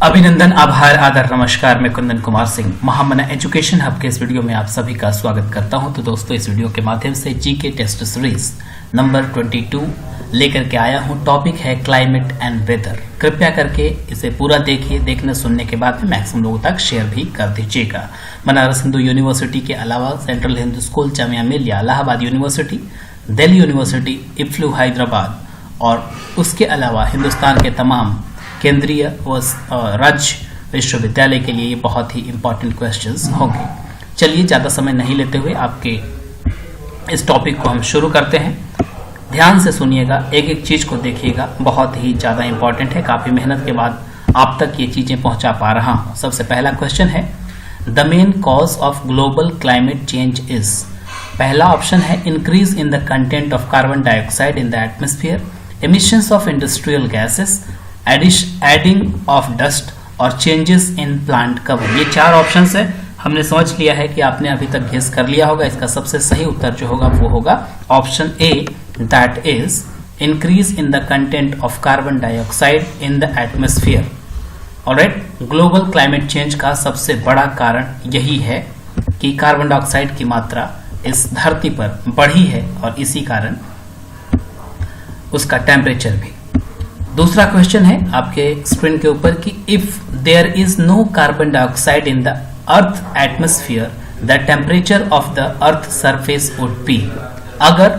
अभिनंदन, आभार, आदर, नमस्कार। मैं कुंदन कुमार सिंह महामना एजुकेशन हब के इस वीडियो में आप सभी का स्वागत करता हूं। तो दोस्तों, इस वीडियो के माध्यम से जीके टेस्ट सीरीज नंबर 22 लेकर के आया हूं। टॉपिक है क्लाइमेट एंड वेदर। कृपया करके इसे पूरा देखिए। देखने सुनने के बाद में मैक्सिमम लोगों तक शेयर भी कर दीजिएगा। बनारस हिंदू यूनिवर्सिटी के अलावा central Hindu school Jamia Millia, Allahabad university, Delhi university, इफ्लू Hyderabad और उसके अलावा हिंदुस्तान के तमाम केंद्रीय व राज्य विश्वविद्यालय के लिए ये बहुत ही इंपॉर्टेंट क्वेश्चंस होंगे। चलिए ज़्यादा समय नहीं लेते हुए आपके इस टॉपिक को हम शुरू करते हैं। ध्यान से सुनिएगा, एक एक चीज को देखिएगा, बहुत ही ज़्यादा इंपॉर्टेंट है। काफ़ी मेहनत के बाद आप तक ये चीज़ें पहुंचा पा रहा हूं। सबसे पहला क्वेश्चन है, the main cause of global climate change is. पहला ऑप्शन है increase in the content of carbon dioxide in the atmosphere, emissions of industrial gases, adding of dust और चेंजेस इन प्लांट कवर। ये चार options है। हमने समझ लिया है कि आपने अभी तक गेस कर लिया होगा। इसका सबसे सही उत्तर जो होगा वो होगा option A, that is increase in the content of carbon dioxide in the atmosphere. Alright, global climate change का सबसे बड़ा कारण यही है कि कार्बन डाइऑक्साइड की मात्रा इस धरती पर बढ़ी है और इसी कारण उसका टेम्परेचर भी। दूसरा क्वेश्चन है आपके स्क्रीन के ऊपर कि if there is no carbon dioxide in the earth atmosphere the temperature of the earth surface would be. अगर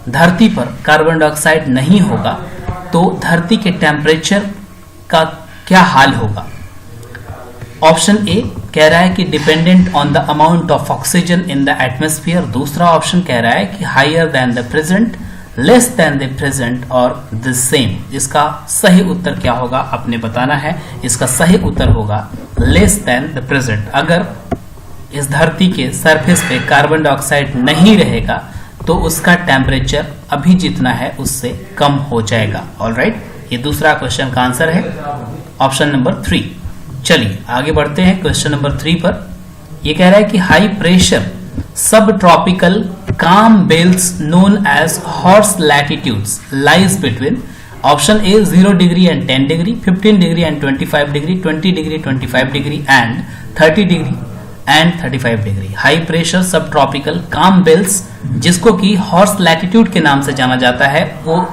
धरती पर कार्बन डाइऑक्साइड नहीं होगा तो धरती के टेम्परेचर का क्या हाल होगा। ऑप्शन ए कह रहा है कि dependent on the amount of oxygen in the atmosphere. दूसरा ऑप्शन कह रहा है कि higher than the present, less than the present और द सेम। इसका सही उत्तर क्या होगा आपने बताना है। इसका सही उत्तर होगा लेस देन द प्रेजेंट। अगर इस धरती के सरफेस पे कार्बन डाइऑक्साइड नहीं रहेगा तो उसका टेम्परेचर अभी जितना है उससे कम हो जाएगा। ऑलराइट, ये दूसरा क्वेश्चन का आंसर है ऑप्शन नंबर 3। चलिए आगे बढ़ते हैं क्वेश्चन नंबर 3 पर। यह कह रहा है कि हाई प्रेशर सब tropical calm belts known as horse latitudes lies between option A 0 degree and 10 degree, 15 degree and 25 degree, 20 degree 25 degree and 30 degree and 35 degree। High pressure सब ट्रॉपिकल calm belts जिसको कि हॉर्स लैटिट्यूड के नाम से जाना जाता है, वो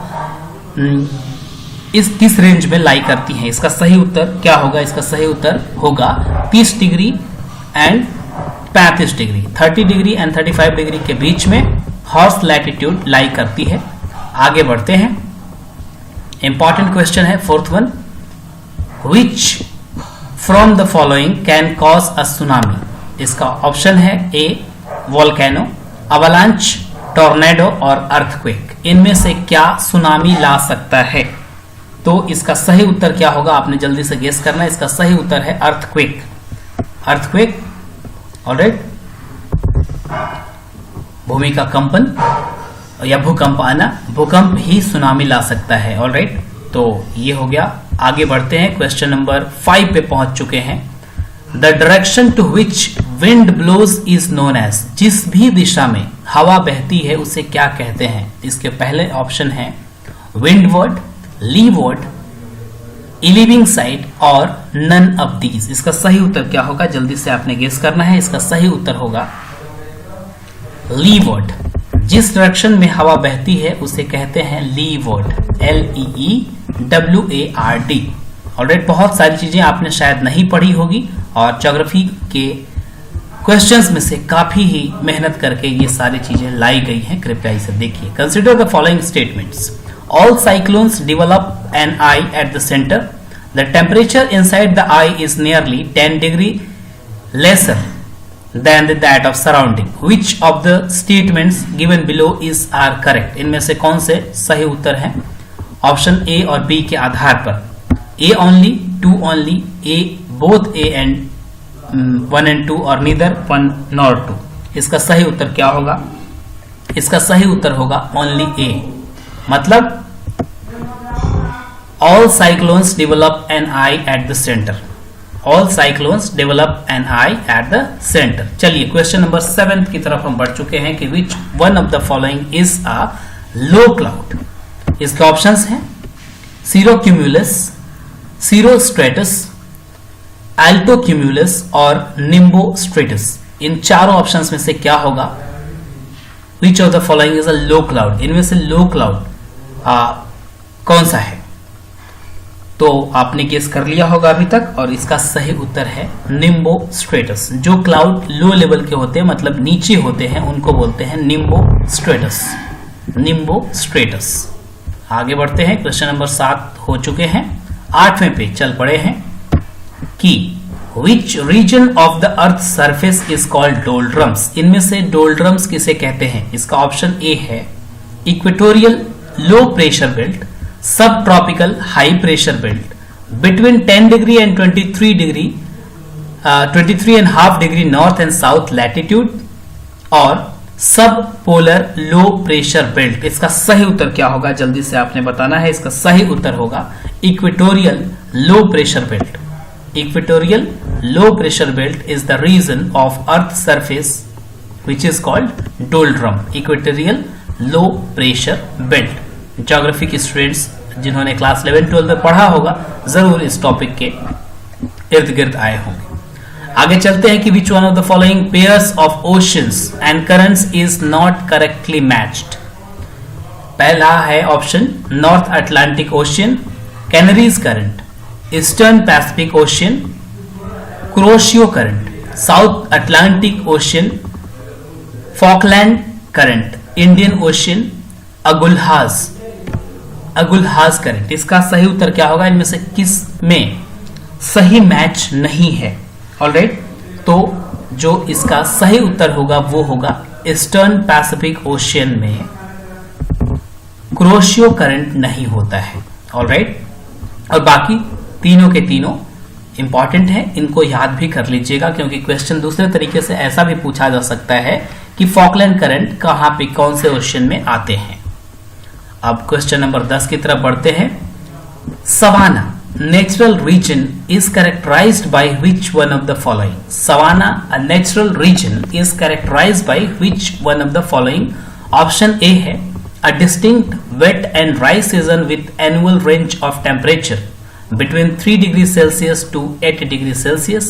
इस किस रेंज में लाई करती हैं। इसका सही उत्तर क्या होगा। इसका सही उत्तर होगा 30 degree and 35 degree. 30 degree and 35 degree के बीच में हॉर्स लैटिट्यूड लाई करती है। आगे बढ़ते हैं। इंपॉर्टेंट क्वेश्चन है fourth one, which from the following can cause a tsunami. इसका ऑप्शन है ए वोल्केनो, अवलांच, टॉर्नेडो और अर्थक्वेक। इनमें से क्या सुनामी ला सकता है। तो इसका सही उत्तर क्या होगा आपने जल्दी से गेस करना है। इसका सही उत्तर है अर्थक्वेक। अर्थक्वेक, ऑलराइट, भूमि का कंपन या भूकंप आना, भूकंप ही सुनामी ला सकता है। ऑलराइट, तो ये हो गया। आगे बढ़ते हैं, क्वेश्चन नंबर 5 पे पहुंच चुके हैं। The direction to which wind blows is known as. जिस भी दिशा में हवा बहती है उसे क्या कहते हैं। इसके पहले ऑप्शन है विंडवर्ड, लीवर्ड, इलिविंग साइड और नन ऑफ दीज। इसका सही उत्तर क्या होगा जल्दी से आपने गेस करना है। इसका सही उत्तर होगा लीवर्ड। जिस डायरेक्शन में हवा बहती है उसे कहते हैं लीवर्ड, LEEWARD। ऑलराइट, बहुत सारी चीजें आपने शायद नहीं पढ़ी होगी और ज्योग्राफी के क्वेश्चंस में से काफी ही मेहनत करके ये सारी चीजें लाई गई हैं। कृपया इसे देखिए। Consider the following statements. All cyclones develop an eye at the center. The temperature inside the eye is nearly 10 degree lesser than that of surrounding. Which of the statements given below are correct? इनमें से कौन से सही उत्तर हैं option A और B के आधार पर। A only, 2 only, A both A and 1 and 2 और neither 1 nor 2। इसका सही उत्तर क्या होगा। इसका सही उत्तर होगा only A। मतलब all cyclones develop an eye at the center। all cyclones develop an eye at the center। चलिए क्वेश्चन नंबर 7 की तरफ हम बढ़ चुके हैं कि which one of the following is a low cloud। इसके ऑप्शंस हैं cirrocumulus, cirrostratus, एल्टो क्यूमुलस और निम्बो स्ट्रेटस। इन चारों ऑप्शंस में से क्या होगा? Which of the following is a low cloud? इनमें से लो क्लाउड कौन सा है? तो आपने गेस कर लिया होगा अभी तक, और इसका सही उत्तर है निम्बो स्ट्रेटस। जो क्लाउड लो लेवल के होते हैं, मतलब नीचे होते हैं, उनको बोलते हैं निम्बो स्ट्रेटस। निम्बो स्ट्रेटस। आगे बढ़ते हैं, क्वेश्चन नंबर 7 हो चुके हैं। 8वें पे चल पड़े हैं कि which region of the earth surface is called doldrums? इनमें से डोल्ड्रम्स किसे कहते हैं? इसका ऑप्शन ए है इक्वेटोरियल लो प्रेशर बेल्ट, सब tropical high pressure belt, between 10 degree and 23 degree 23.5 degree north and south latitude, और सब पोलर लो प्रेशर बेल्ट। इसका सही उत्तर क्या होगा? जल्दी से आपने बताना है। इसका सही उत्तर होगा equatorial low pressure belt. Equatorial low pressure belt is the region of earth surface which is called doldrum। Equatorial low pressure belt. Geography के स्टूडेंट्स जिन्होंने क्लास 11-12 में पढ़ा होगा जरूर इस टॉपिक के इर्द गिर्द आए होंगे। आगे चलते हैं कि which one of the following pairs of oceans and currents is not correctly matched? पहला है option North Atlantic Ocean, Canaries current, Eastern Pacific Ocean, Kuroshio current, South Atlantic Ocean, Falkland current, Indian Ocean, Agulhas current. इसका सही उत्तर क्या होगा? इनमें से किस में सही मैच नहीं है? ऑलराइट, तो जो इसका सही उत्तर होगा वो होगा ईस्टर्न पैसिफिक ओशियन में क्रोशियो करंट नहीं होता है। ऑलराइट, और बाकी तीनों के तीनों इंपॉर्टेंट है, इनको याद भी कर लीजिएगा, क्योंकि क्वेश्चन दूसरे तरीके से ऐसा भी पूछा जा सकता है कि फॉकलैंड करंट कहां पे कौन से ओशियन में आते हैं। अब क्वेश्चन नंबर 10 की तरफ बढ़ते हैं। Savanna natural region is characterised by which one of the following? Savanna a natural region is characterised by which one of the following? Option A है a distinct wet and dry season with annual range of temperature between 3 degrees Celsius to 8 degrees Celsius,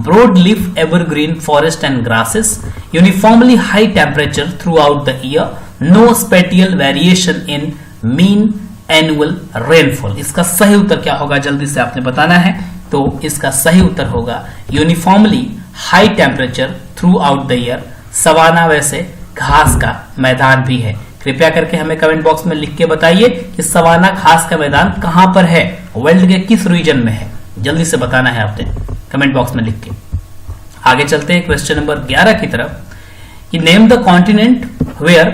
broadleaf evergreen forest and grasses, uniformly high temperature throughout the year, no spatial variation in mean annual rainfall। इसका सही उत्तर क्या होगा? जल्दी से आपने बताना है। तो इसका सही उत्तर होगा uniformly high temperature throughout the year. Savanna वैसे घास का मैदान भी है। कृपया करके हमें कमेंट बॉक्स में लिख के बताइए कि सवाना घास का मैदान कहां पर है, वर्ल्ड के किस रीजन में है। जल्दी से बताना है आपने कमेंट बॉक्स में लिख के। आगे चलते हैं क्वेश्चन नंबर 11 की तरफ कि name the continent where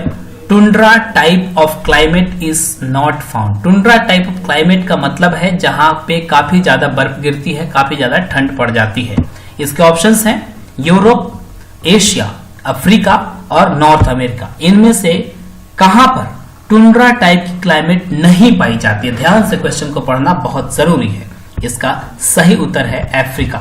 tundra type of climate is not found. Tundra type of climate का मतलब है जहां पे काफी ज्यादा बर्फ गिरती है, काफी ज्यादा ठंड पड़ जाती है। इसके ऑप्शंस हैं यूरोप, एशिया, अफ्रीका और नॉर्थ अमेरिका। इनमें से कहां पर टुंड्रा टाइप की क्लाइमेट नहीं पाई जाती है? ध्यान से क्वेश्चन को पढ़ना बहुत जरूरी है। इसका सही उत्तर है अफ्रीका।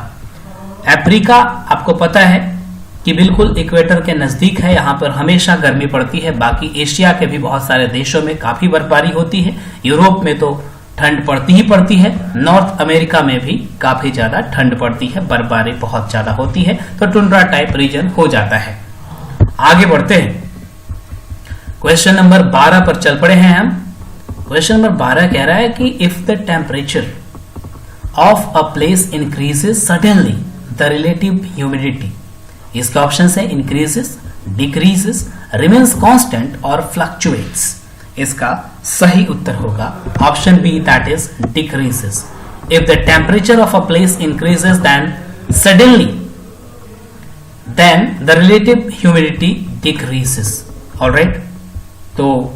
अफ्रीका आपको पता है कि बिल्कुल इक्वेटर के नजदीक है, यहां पर हमेशा गर्मी पड़ती है। बाकी एशिया के भी बहुत सारे देशों में काफी बर्फबारी होती है। यूरोप में तो ठंड पड़ती ही पड़ती है, नॉर्थ अमेरिका में भी काफी ज्यादा ठंड पड़ती है, बर्फबारी बहुत ज्यादा होती है, तो टुंड्रा टाइप रीजन हो जाता है। आगे बढ़ते हैं, क्वेश्चन नंबर 12 पर चल पड़े हैं हम। क्वेश्चन नंबर 12 कह रहा है कि if the temperature of a place increases suddenly the relative humidity. इसके ऑप्शन है इंक्रीजेस, डिक्रीजेस, रिमेन्स कांस्टेंट और फ्लक्चुएट्स। इसका सही उत्तर होगा option B, that is decreases. If the temperature of a place increases then suddenly then the relative humidity decreases. Alright, तो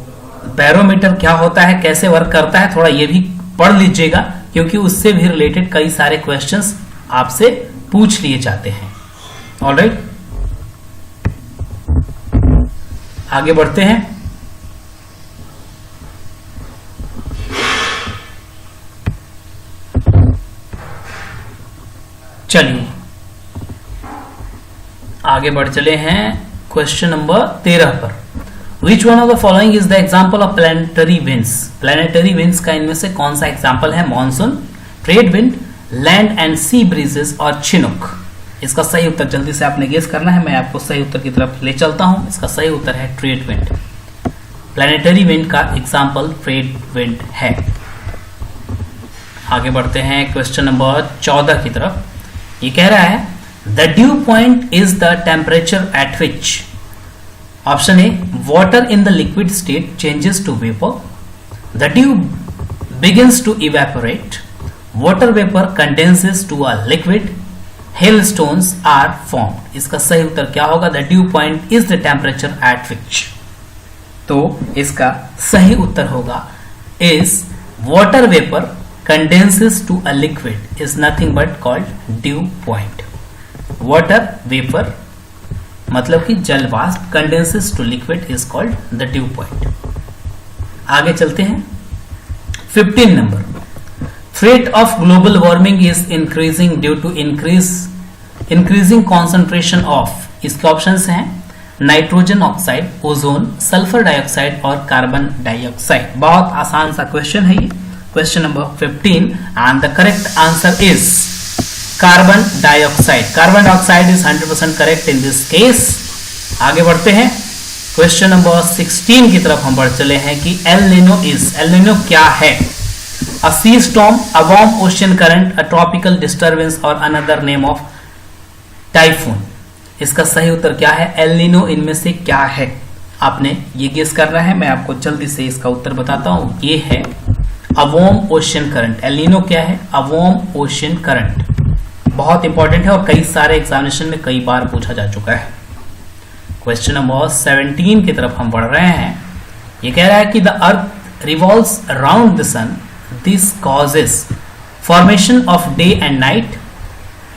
barometer क्या होता है, कैसे वर्क करता है, थोड़ा ये भी पढ़ लीजिएगा, क्योंकि उससे भी रिलेटेड कई सारे क्वेश्चंस आपसे पूछ लिए जाते हैं। ऑलराइट, आगे बढ़ते हैं। चलिए आगे बढ़ चले हैं क्वेश्चन नंबर 13 पर। Which one of the following is the example of planetary winds? Planetary winds का इनमें से कौन सा एग्जाम्पल है? Monsoon, trade wind, land and sea breezes और चिनुक। इसका सही उत्तर जल्दी से आपने गेस करना है, मैं आपको सही उत्तर की तरफ ले चलता हूं। इसका सही उत्तर है ट्रेड विंड। प्लैनेटरी विंड का एग्जाम्पल ट्रेड विंड है। आगे बढ़ते हैं क्वेश्चन नंबर 14 की तरफ। ये कह रहा है the dew point is the temperature at which, option A water in the liquid state changes to vapour, the dew begins to evaporate, water vapour condenses to a liquid, hailstones are formed। इसका सही उत्तर क्या होगा? The dew point is the temperature at which. तो इसका सही उत्तर होगा is water vapour condenses to a liquid is nothing but called dew point। water vapor मतलब कि जल वाष्प condenses to liquid is called the dew point। आगे चलते हैं 15 number. threat of global warming is increasing due to increasing concentration of, इसके options हैं nitrogen oxide, ozone, sulphur dioxide और कार्बन डाइऑक्साइड। बहुत आसान सा क्वेश्चन है ये, question number 15 and the correct answer is carbon dioxide. Carbon dioxide is 100% correct in this case. आगे बढ़ते हैं क्वेश्चन नंबर 16 की तरफ हम बढ़ चले हैं कि एल नीनो क्या है? A sea storm, a warm ocean current, a tropical disturbance और अनदर नेम ऑफ टाइफून। इसका सही उत्तर क्या है? एल नीनो इनमें से क्या है? आपने ये गेस करना है, मैं आपको जल्दी से इसका उत्तर बताता हूं। ये है अ warm ocean current. L Nino क्या है? अ वार्म ओशियन करंट। बहुत इंपॉर्टेंट है और कई सारे एग्जामिनेशन में कई बार पूछा जा चुका है। क्वेश्चन नंबर 17 की तरफ हम बढ़ रहे हैं। ये कह रहा है कि the earth revolves around the sun, this causes formation of day and night,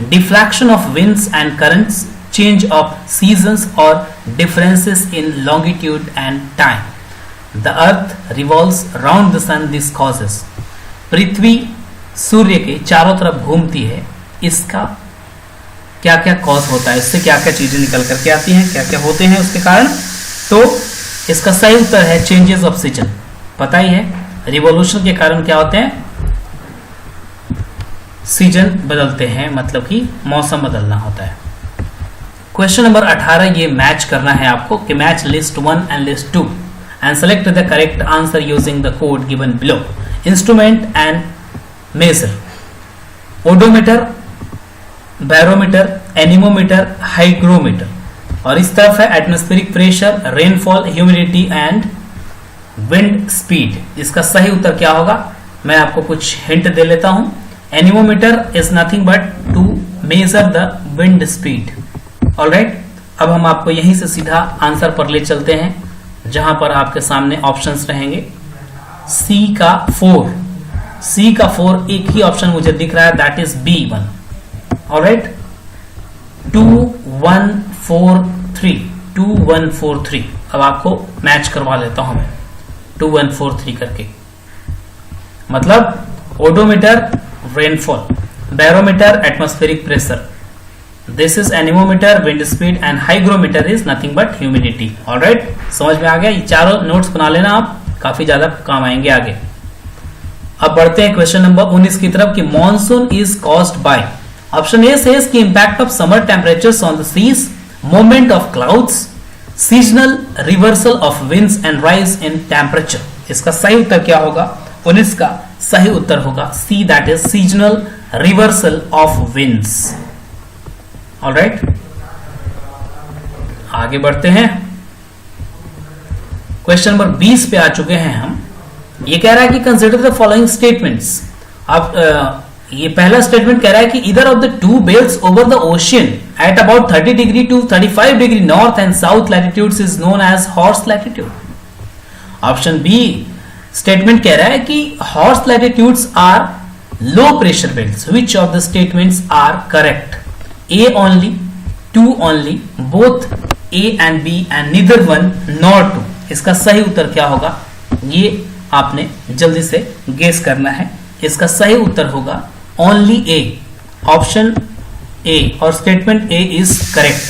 diffraction of winds and currents, change of seasons और differences in longitude and time. The earth revolves around the sun, this causes। पृथ्वी सूर्य के चारों तरफ घूमती है, इसका क्या क्या कॉज होता है, इससे क्या क्या चीजें निकल करके आती हैं, क्या क्या होते हैं उसके कारण? तो इसका सही उत्तर है चेंजेस ऑफ सीजन। पता ही है रिवॉल्यूशन के कारण क्या होते हैं? सीजन बदलते हैं, मतलब कि मौसम बदलना होता है। क्वेश्चन नंबर 18 ये मैच करना है आपको कि match list 1 and list 2 and select the correct answer using the code given below। instrument and measure, odometer, barometer, anemometer, hygrometer। और इस तरफ है atmospheric pressure, rainfall, humidity and wind speed। इसका सही उत्तर क्या होगा? मैं आपको कुछ हिंट दे लेता हूं। anemometer is nothing but to measure the wind speed। Alright, अब हम आपको यहीं से सीधा आंसर पर ले चलते हैं, जहां पर आपके सामने ऑप्शंस रहेंगे। सी का 4 एक ही ऑप्शन मुझे दिख रहा है, दैट इज B1। ऑलराइट, 2143 अब आपको मैच करवा लेता हूं मैं 2143 करके। मतलब odometer rainfall, barometer atmospheric pressure, this is anemometer wind speed and hygrometer is nothing but humidity. Alright, समझ में आ गया? ये चारों नोट्स बना लेना आप, काफी ज्यादा काम आएंगे आगे। अब बढ़ते हैं क्वेश्चन नंबर 19 की तरफ कि monsoon is caused by, option A says कि impact of summer temperatures on the seas, movement of clouds, seasonal reversal of winds and rise in temperature. इसका सही उत्तर क्या होगा? 19 का सही उत्तर होगा C, that is seasonal reversal of winds. Alright, आगे बढ़ते हैं। क्वेश्चन नंबर 20 पे आ चुके हैं हम। ये कह रहा है कि कंसिडर द फॉलोइंग स्टेटमेंट्स। अब ये पहला स्टेटमेंट कह रहा है कि either of the two belts over the ocean at about 30 degree to 35 degree north and south latitudes is known as horse latitude. Option B statement कह रहा है कि horse latitudes are low pressure belts. Which of the statements are correct? A only, 2 only, both A and B and neither one nor 2। इसका सही उत्तर क्या होगा? ये आपने जल्दी से गेस करना है। इसका सही उत्तर होगा ओनली A, ऑप्शन A, और स्टेटमेंट A इज करेक्ट।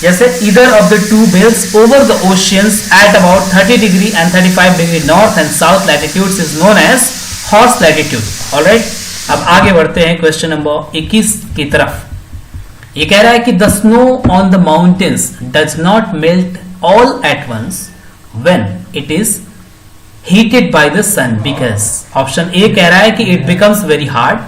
जैसे either of the two belts over the oceans at about 30 degree and 35 degree north and south latitudes is known as horse latitude। Alright, अब आगे बढ़ते हैं question number 21 की तरफ। ये कह रहा है कि the snow on the mountains does not melt all at once when it is heated by the sun because. Option A कह रहा है कि it becomes very hard,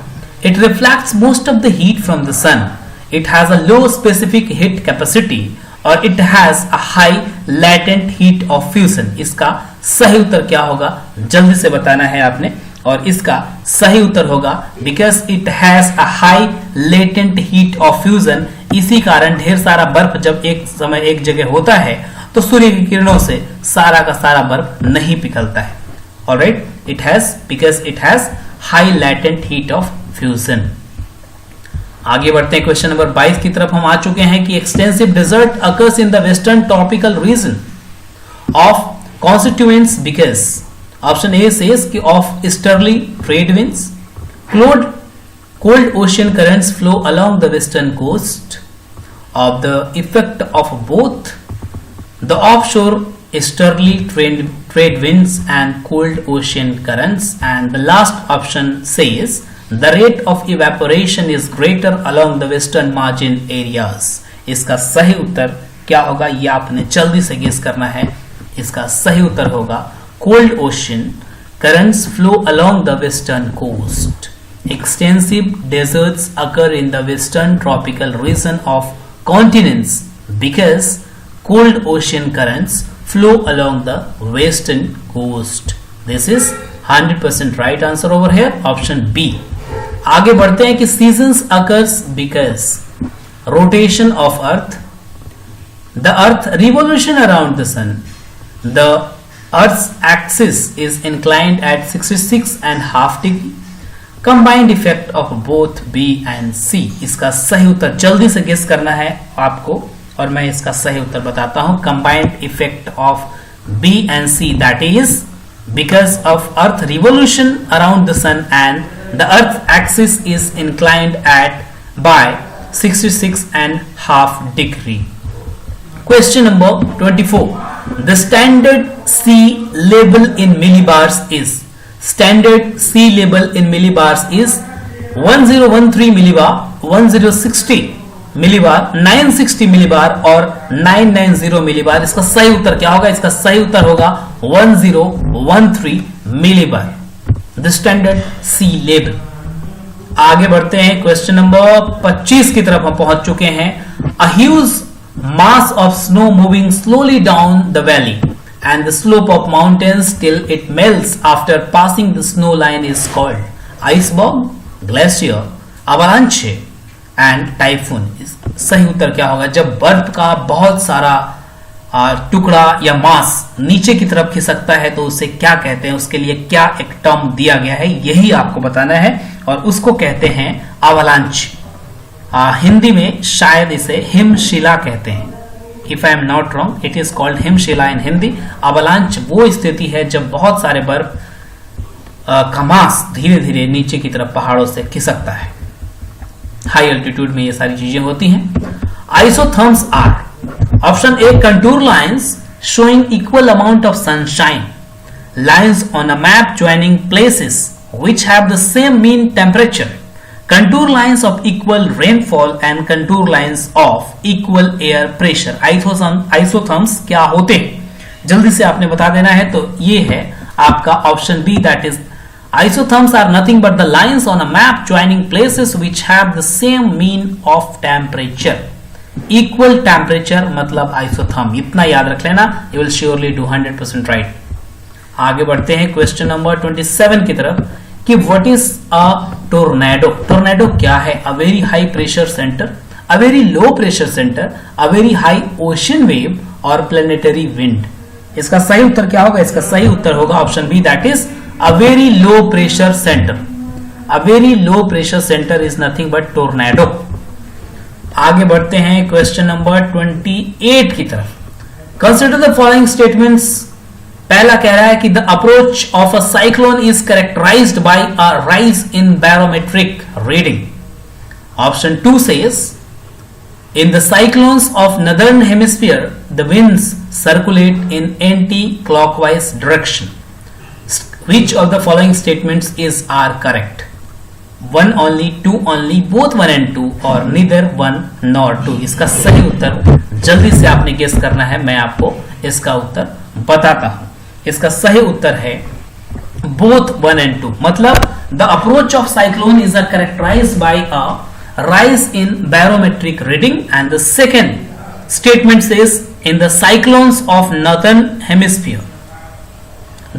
it reflects most of the heat from the sun, it has a low specific heat capacity और it has a high latent heat of fusion. इसका सही उत्तर क्या होगा जल्दी से बताना है आपने, और इसका सही उत्तर होगा because it has a high latent heat of fusion. इसी कारण ढेर सारा बर्फ जब एक समय एक जगह होता है तो सूर्य की किरणों से सारा का सारा बर्फ नहीं पिघलता है। Alright, it has because it has high latent heat of fusion. आगे बढ़ते हैं क्वेश्चन नंबर 22 की तरफ हम आ चुके हैं कि extensive desert occurs in the western tropical region of constituents because. Option A says कि of easterly trade winds, cold ocean currents flow along the western coast, of the effect of both the offshore easterly trade winds and cold ocean currents, and the last option says the rate of evaporation is greater along the western margin areas। इसका सही उत्तर क्या होगा ये आपने जल्दी से guess करना है। इसका सही उत्तर होगा cold ocean currents flow along the western coast। Extensive deserts occur in the western tropical region of continents because cold ocean currents flow along the western coast। This is 100% right answer over here, option B। आगे बढ़ते हैं कि seasons occurs because rotation of earth, the earth revolution around the sun, the earth's axis is inclined at 66.5 degree, combined effect of both B and C। इसका सही उत्तर जल्दी से guess करना है आपको और मैं इसका सही उत्तर बताता हूं। combined effect of B and C, that is because of earth revolution around the sun and the earth axis is inclined at by 66.5 degree। Question number 24, the standard sea level in millibars is, standard sea level in millibars is 1013 millibar, 1060 millibar, 960 millibar और 990 millibar। इसका सही उत्तर क्या होगा? इसका सही उत्तर होगा 1013 millibar, the standard sea level। आगे बढ़ते हैं क्वेश्चन नंबर 25 की तरफ हम पहुंच चुके हैं। A huge mass of snow moving slowly down the valley and the slope of mountains till it melts after passing the snow line is called iceberg, glacier, avalanche and typhoon। सही उत्तर क्या होगा? जब बर्फ का बहुत सारा टुकड़ा या मास नीचे की तरफ खिसकता है तो उसे क्या कहते हैं, उसके लिए क्या एक टर्म दिया गया है यही आपको बताना है और उसको कहते हैं अवलांच। हिंदी में शायद इसे हिमशिला कहते हैं। If I am not wrong, it is called हिमशिला in Hindi. Avalanche वो स्थिति है जब बहुत सारे बर्फ का मास धीरे धीरे नीचे की तरफ पहाड़ों से खिसकता है। हाई एल्टीट्यूड में ये सारी चीजें होती हैं। Isotherms are, option A contour lines showing equal amount of sunshine, lines on a map joining places which have the same mean temperature, contour lines of equal rainfall and contour lines of equal air pressure। Isotherms क्या होते हैं जल्दी से आपने बता देना है। तो ये है आपका option B, that is isotherms are nothing but the lines on a map joining places which have the same mean of temperature. Equal temperature मतलब आइसोथर्म, इतना याद रख लेना, you will surely do 100% right. आगे बढ़ते हैं क्वेश्चन नंबर 27 की तरफ कि what is a tornado. Tornado क्या है? A very high pressure centre, a very low pressure centre, a very high ocean wave और प्लेनेटरी विंड। इसका सही उत्तर क्या होगा? इसका सही उत्तर होगा option B, that is a very low pressure centre. A very low pressure centre is nothing but tornado. आगे बढ़ते हैं क्वेश्चन नंबर 28 की तरफ। Consider the following statements. पहला कह रहा है कि the approach of a cyclone is characterised by a rise in barometric reading. Option 2 says in the cyclones of northern hemisphere the winds circulate in anti clockwise direction. Which of the following statements is are correct? 1 only, 2 only, both 1 and 2 और neither 1 nor 2। इसका सही उत्तर जल्दी से आपने guess करना है, मैं आपको इसका उत्तर बताता हूं। इसका सही उत्तर है both 1 and 2। मतलब the approach of cyclone is characterized by a rise in barometric reading, and the second statement says in the cyclones of northern hemisphere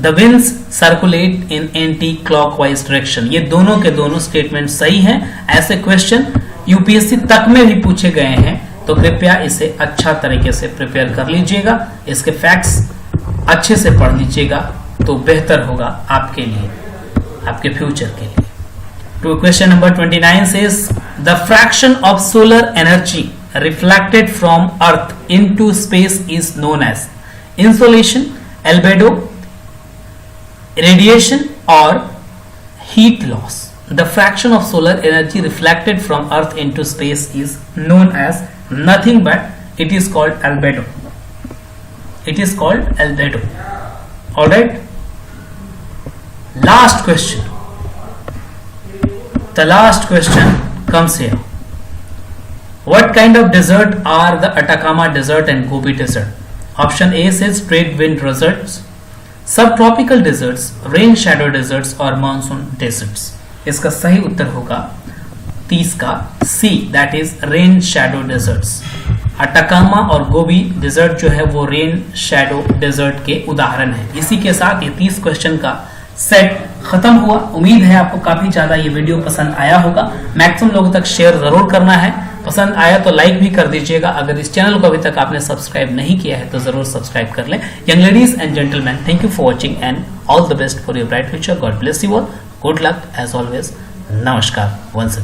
the winds circulate in anti-clockwise direction। ये दोनों के दोनों statement सही हैं। ऐसे question UPSC तक में भी पूछे गए हैं, तो कृपया इसे अच्छा तरीके से प्रिपेयर कर लीजिएगा, इसके फैक्ट्स अच्छे से पढ़ लीजिएगा, तो बेहतर होगा आपके लिए, आपके फ्यूचर के लिए। तो question number 29 says the fraction of solar energy reflected from earth into space is known as insolation, albedo, radiation or heat loss। The fraction of solar energy reflected from earth into space is known as nothing but it is called albedo। It is called albedo। All right, last question। The last question comes here। What kind of desert are the Atacama Desert and Gobi Desert? Option A says trade wind deserts, subtropical deserts, rain shadow deserts और monsoon deserts। इसका सही उत्तर होगा 30 का C, that is rain shadow deserts। Atacama और Gobi desert जो है वो रेन शैडो डेजर्ट के उदाहरण है। इसी के साथ ये 30 क्वेश्चन का सेट खत्म हुआ। उम्मीद है आपको काफी ज्यादा ये वीडियो पसंद आया होगा। मैक्सिमम लोगों तक शेयर जरूर करना है, पसंद आया तो लाइक भी कर दीजिएगा। अगर इस चैनल को अभी तक आपने सब्सक्राइब नहीं किया है तो जरूर सब्सक्राइब कर लें। Young ladies and gentlemen, thank you for watching and all the best for your bright future. God bless you all. Good luck as always. नमस्कार वंस अगेन।